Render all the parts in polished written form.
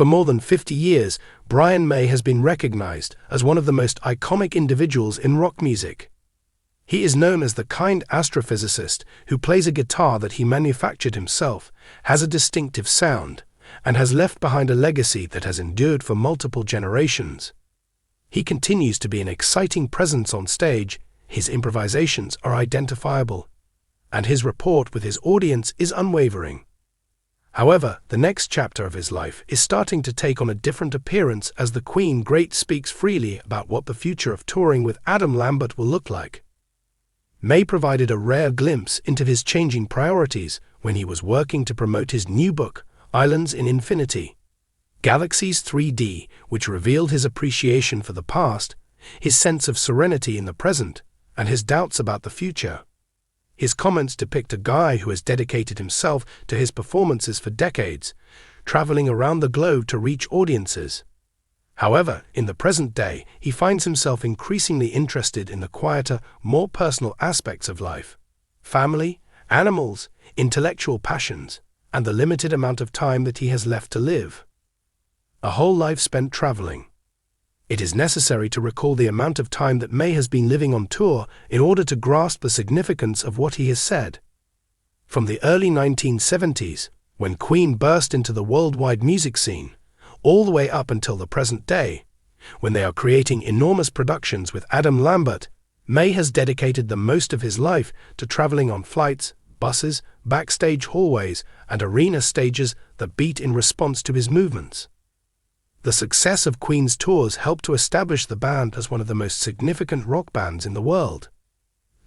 For more than 50 years, Brian May has been recognized as one of the most iconic individuals in rock music. He is known as the kind astrophysicist who plays a guitar that he manufactured himself, has a distinctive sound, and has left behind a legacy that has endured for multiple generations. He continues to be an exciting presence on stage, his improvisations are identifiable, and his rapport with his audience is unwavering. However, the next chapter of his life is starting to take on a different appearance as the Queen great speaks freely about what the future of touring with Adam Lambert will look like. May provided a rare glimpse into his changing priorities when he was working to promote his new book, Islands in Infinity, Galaxies 3D, which revealed his appreciation for the past, his sense of serenity in the present, and his doubts about the future. His comments depict a guy who has dedicated himself to his performances for decades, traveling around the globe to reach audiences. However, in the present day, he finds himself increasingly interested in the quieter, more personal aspects of life: family, animals, intellectual passions, and the limited amount of time that he has left to live. A whole life spent traveling. It is necessary to recall the amount of time that May has been living on tour in order to grasp the significance of what he has said. From the early 1970s, when Queen burst into the worldwide music scene, all the way up until the present day, when they are creating enormous productions with Adam Lambert, May has dedicated the most of his life to traveling on flights, buses, backstage hallways, and arena stages that beat in response to his movements. The success of Queen's tours helped to establish the band as one of the most significant rock bands in the world.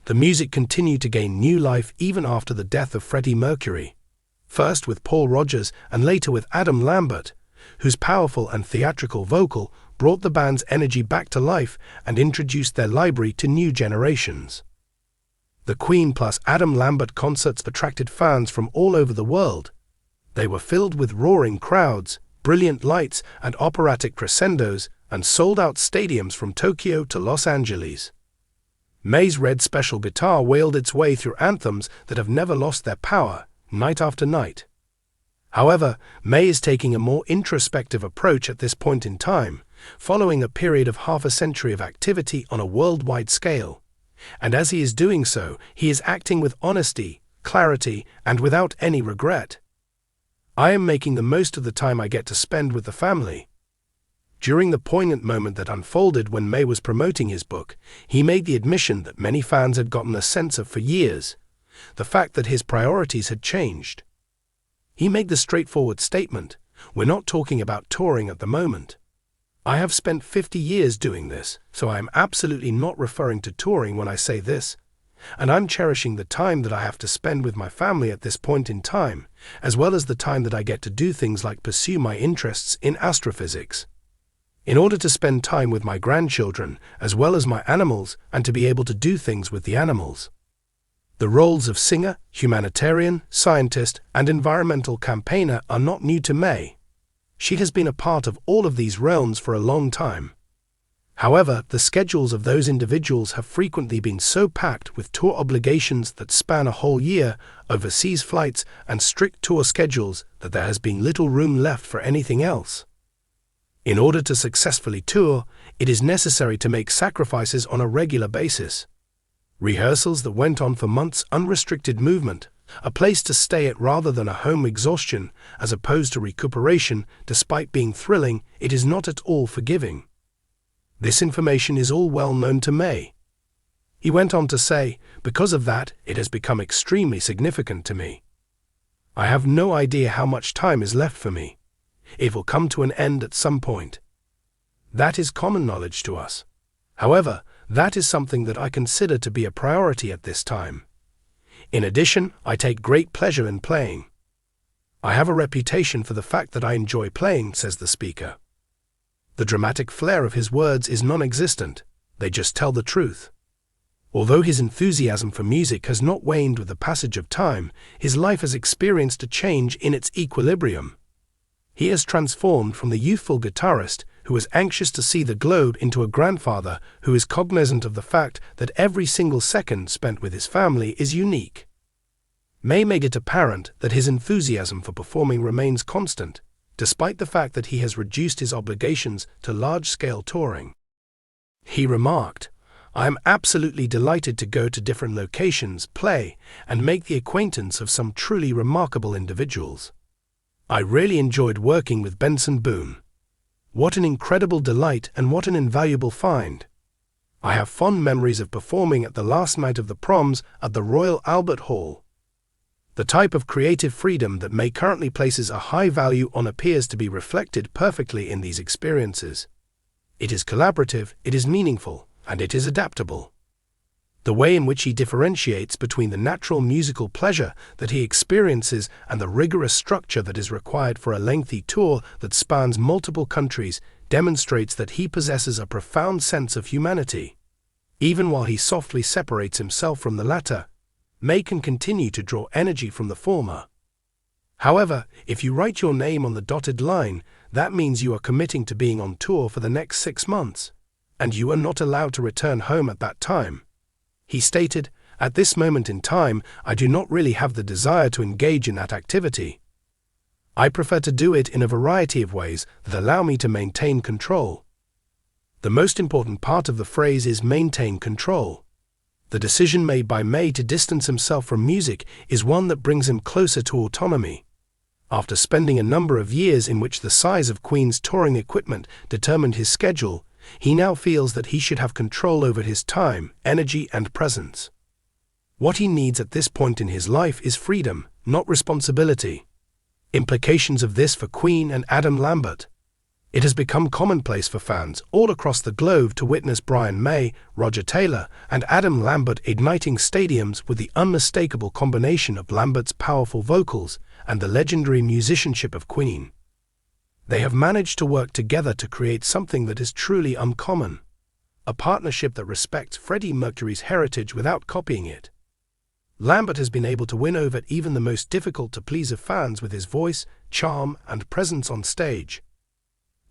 The music continued to gain new life even after the death of Freddie Mercury, first with Paul Rodgers and later with Adam Lambert, whose powerful and theatrical vocal brought the band's energy back to life and introduced their library to new generations. The Queen plus Adam Lambert concerts attracted fans from all over the world. They were filled with roaring crowds, brilliant lights and operatic crescendos, and sold-out stadiums from Tokyo to Los Angeles. May's red special guitar wailed its way through anthems that have never lost their power, night after night. However, May is taking a more introspective approach at this point in time, following a period of half a century of activity on a worldwide scale. And as he is doing so, he is acting with honesty, clarity, and without any regret. I am making the most of the time I get to spend with the family. During the poignant moment that unfolded when May was promoting his book, he made the admission that many fans had gotten a sense of for years, the fact that his priorities had changed. He made the straightforward statement, "We're not talking about touring at the moment. I have spent 50 years doing this, so I am absolutely not referring to touring when I say this. And I'm cherishing the time that I have to spend with my family at this point in time, as well as the time that I get to do things like pursue my interests in astrophysics. In order to spend time with my grandchildren, as well as my animals, and to be able to do things with the animals." The roles of singer, humanitarian, scientist, and environmental campaigner are not new to May. She has been a part of all of these realms for a long time. However, the schedules of those individuals have frequently been so packed with tour obligations that span a whole year, overseas flights, and strict tour schedules that there has been little room left for anything else. In order to successfully tour, it is necessary to make sacrifices on a regular basis. Rehearsals that went on for months, unrestricted movement, a place to stay at rather than a home exhaustion, as opposed to recuperation. Despite being thrilling, it is not at all forgiving. This information is all well known to May. He went on to say, "Because of that, it has become extremely significant to me. I have no idea how much time is left for me. It will come to an end at some point." That is common knowledge to us. However, that is something that I consider to be a priority at this time. In addition, I take great pleasure in playing. I have a reputation for the fact that I enjoy playing, says the speaker. The dramatic flair of his words is non-existent, they just tell the truth. Although his enthusiasm for music has not waned with the passage of time, his life has experienced a change in its equilibrium. He has transformed from the youthful guitarist who is anxious to see the globe into a grandfather who is cognizant of the fact that every single second spent with his family is unique. May made it apparent that his enthusiasm for performing remains constant, despite the fact that he has reduced his obligations to large-scale touring. He remarked, "I am absolutely delighted to go to different locations, play, and make the acquaintance of some truly remarkable individuals. I really enjoyed working with Benson Boone. What an incredible delight and what an invaluable find. I have fond memories of performing at the last night of the Proms at the Royal Albert Hall. The type of creative freedom that May currently places a high value on appears to be reflected perfectly in these experiences. It is collaborative, it is meaningful, and it is adaptable. The way in which he differentiates between the natural musical pleasure that he experiences and the rigorous structure that is required for a lengthy tour that spans multiple countries demonstrates that he possesses a profound sense of humanity. Even while he softly separates himself from the latter, May can continue to draw energy from the former. However, if you write your name on the dotted line, that means you are committing to being on tour for the next 6 months, and you are not allowed to return home at that time." He stated, "At this moment in time, I do not really have the desire to engage in that activity. I prefer to do it in a variety of ways that allow me to maintain control." The most important part of the phrase is maintain control. The decision made by May to distance himself from music is one that brings him closer to autonomy. After spending a number of years in which the size of Queen's touring equipment determined his schedule, he now feels that he should have control over his time, energy, and presence. What he needs at this point in his life is freedom, not responsibility. Implications of this for Queen and Adam Lambert. It has become commonplace for fans all across the globe to witness Brian May, Roger Taylor, and Adam Lambert igniting stadiums with the unmistakable combination of Lambert's powerful vocals and the legendary musicianship of Queen. They have managed to work together to create something that is truly uncommon, a partnership that respects Freddie Mercury's heritage without copying it. Lambert has been able to win over even the most difficult-to-please of fans with his voice, charm, and presence on stage.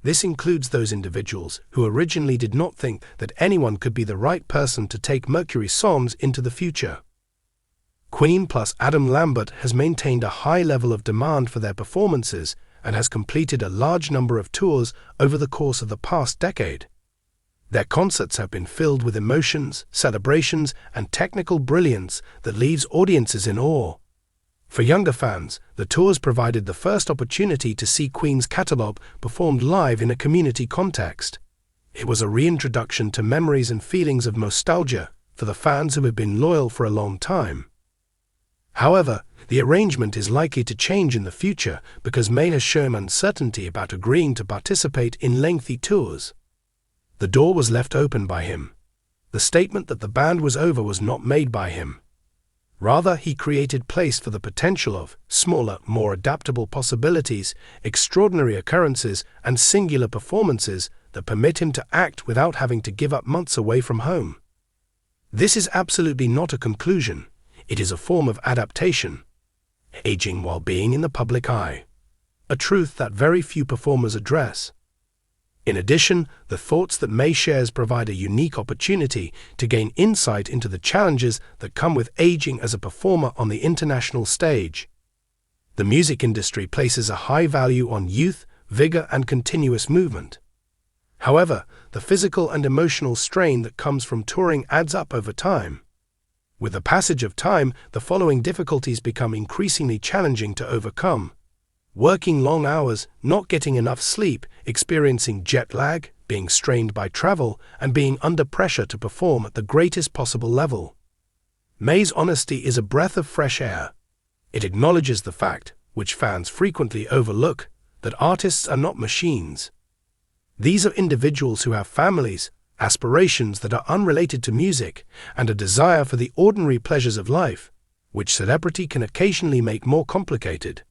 This includes those individuals who originally did not think that anyone could be the right person to take Mercury's songs into the future. Queen plus Adam Lambert has maintained a high level of demand for their performances and has completed a large number of tours over the course of the past decade. Their concerts have been filled with emotions, celebrations, and technical brilliance that leaves audiences in awe. For younger fans, the tours provided the first opportunity to see Queen's catalogue performed live in a community context. It was a reintroduction to memories and feelings of nostalgia for the fans who have been loyal for a long time. However, the arrangement is likely to change in the future because May has shown uncertainty about agreeing to participate in lengthy tours. The door was left open by him. The statement that the band was over was not made by him. Rather, he created place for the potential of smaller, more adaptable possibilities, extraordinary occurrences, and singular performances that permit him to act without having to give up months away from home. This is absolutely not a conclusion. It is a form of adaptation, aging while being in the public eye, a truth that very few performers address. In addition, the thoughts that May shares provide a unique opportunity to gain insight into the challenges that come with aging as a performer on the international stage. The music industry places a high value on youth, vigor, and continuous movement. However, the physical and emotional strain that comes from touring adds up over time. With the passage of time, the following difficulties become increasingly challenging to overcome. Working long hours, not getting enough sleep, experiencing jet lag, being strained by travel, and being under pressure to perform at the greatest possible level. May's honesty is a breath of fresh air. It acknowledges the fact, which fans frequently overlook, that artists are not machines. These are individuals who have families, aspirations that are unrelated to music, and a desire for the ordinary pleasures of life, which celebrity can occasionally make more complicated.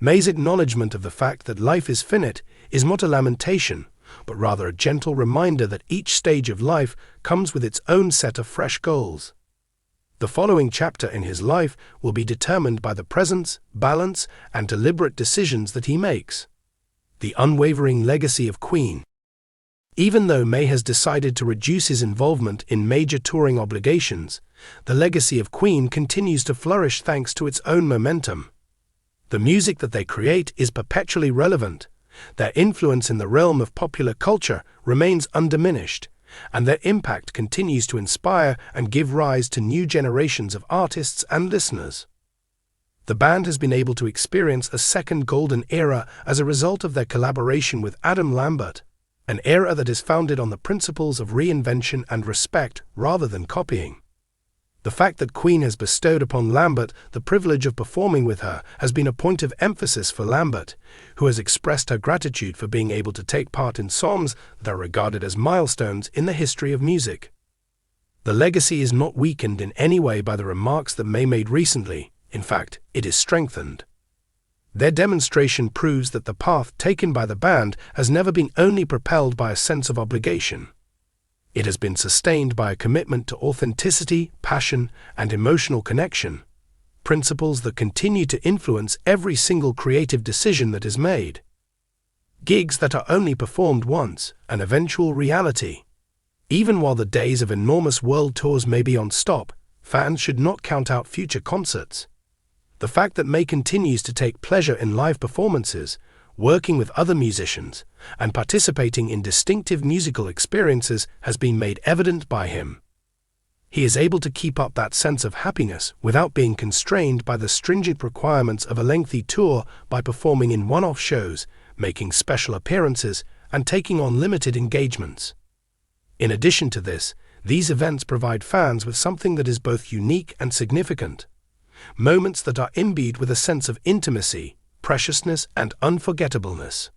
May's acknowledgement of the fact that life is finite is not a lamentation, but rather a gentle reminder that each stage of life comes with its own set of fresh goals. The following chapter in his life will be determined by the presence, balance, and deliberate decisions that he makes. The unwavering legacy of Queen. Even though May has decided to reduce his involvement in major touring obligations, the legacy of Queen continues to flourish thanks to its own momentum. The music that they create is perpetually relevant. Their influence in the realm of popular culture remains undiminished, and their impact continues to inspire and give rise to new generations of artists and listeners. The band has been able to experience a second golden era as a result of their collaboration with Adam Lambert, an era that is founded on the principles of reinvention and respect rather than copying. The fact that Queen has bestowed upon Lambert the privilege of performing with her has been a point of emphasis for Lambert, who has expressed her gratitude for being able to take part in songs that are regarded as milestones in the history of music. The legacy is not weakened in any way by the remarks that May made recently. In fact, it is strengthened. Their demonstration proves that the path taken by the band has never been only propelled by a sense of obligation. It has been sustained by a commitment to authenticity, passion, and emotional connection, principles that continue to influence every single creative decision that is made. Gigs that are only performed once, an eventual reality. Even while the days of enormous world tours may be on stop, fans should not count out future concerts. The fact that May continues to take pleasure in live performances, working with other musicians, and participating in distinctive musical experiences has been made evident by him. He is able to keep up that sense of happiness without being constrained by the stringent requirements of a lengthy tour by performing in one-off shows, making special appearances, and taking on limited engagements. In addition to this, these events provide fans with something that is both unique and significant. Moments that are imbued with a sense of intimacy, preciousness, and unforgettableness.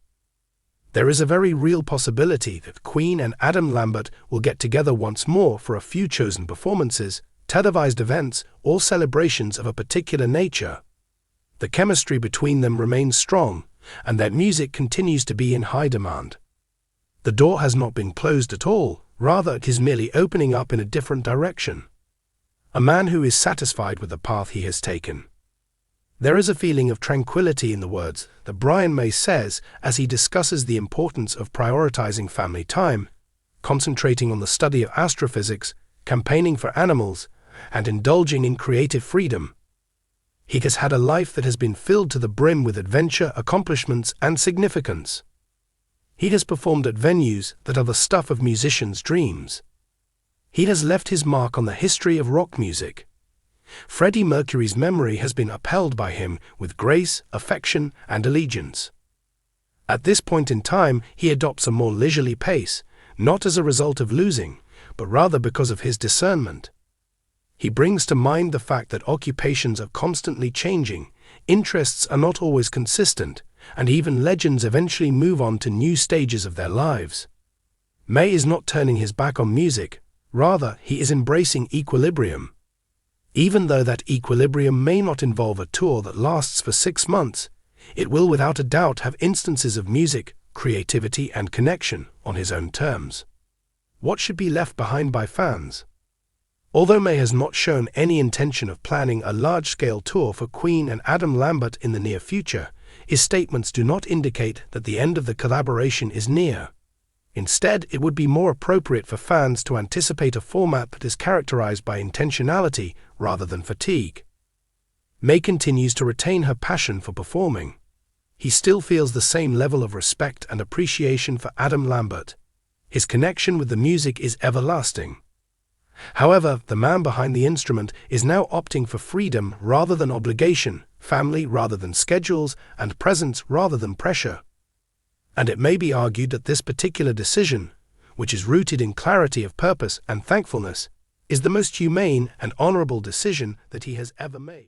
There is a very real possibility that Queen and Adam Lambert will get together once more for a few chosen performances, televised events, or celebrations of a particular nature. The chemistry between them remains strong, and their music continues to be in high demand. The door has not been closed at all, rather it is merely opening up in a different direction. A man who is satisfied with the path he has taken. There is a feeling of tranquility in the words that Brian May says as he discusses the importance of prioritizing family time, concentrating on the study of astrophysics, campaigning for animals, and indulging in creative freedom. He has had a life that has been filled to the brim with adventure, accomplishments, and significance. He has performed at venues that are the stuff of musicians' dreams. He has left his mark on the history of rock music. Freddie Mercury's memory has been upheld by him with grace, affection, and allegiance. At this point in time, he adopts a more leisurely pace, not as a result of losing, but rather because of his discernment. He brings to mind the fact that occupations are constantly changing, interests are not always consistent, and even legends eventually move on to new stages of their lives. May is not turning his back on music, rather he is embracing equilibrium. Even though that equilibrium may not involve a tour that lasts for 6 months, it will without a doubt have instances of music, creativity, and connection on his own terms. What should be left behind by fans? Although May has not shown any intention of planning a large-scale tour for Queen and Adam Lambert in the near future, his statements do not indicate that the end of the collaboration is near. Instead, it would be more appropriate for fans to anticipate a format that is characterized by intentionality rather than fatigue. May continues to retain her passion for performing. He still feels the same level of respect and appreciation for Adam Lambert. His connection with the music is everlasting. However, the man behind the instrument is now opting for freedom rather than obligation, family rather than schedules, and presence rather than pressure. And it may be argued that this particular decision, which is rooted in clarity of purpose and thankfulness, is the most humane and honorable decision that he has ever made.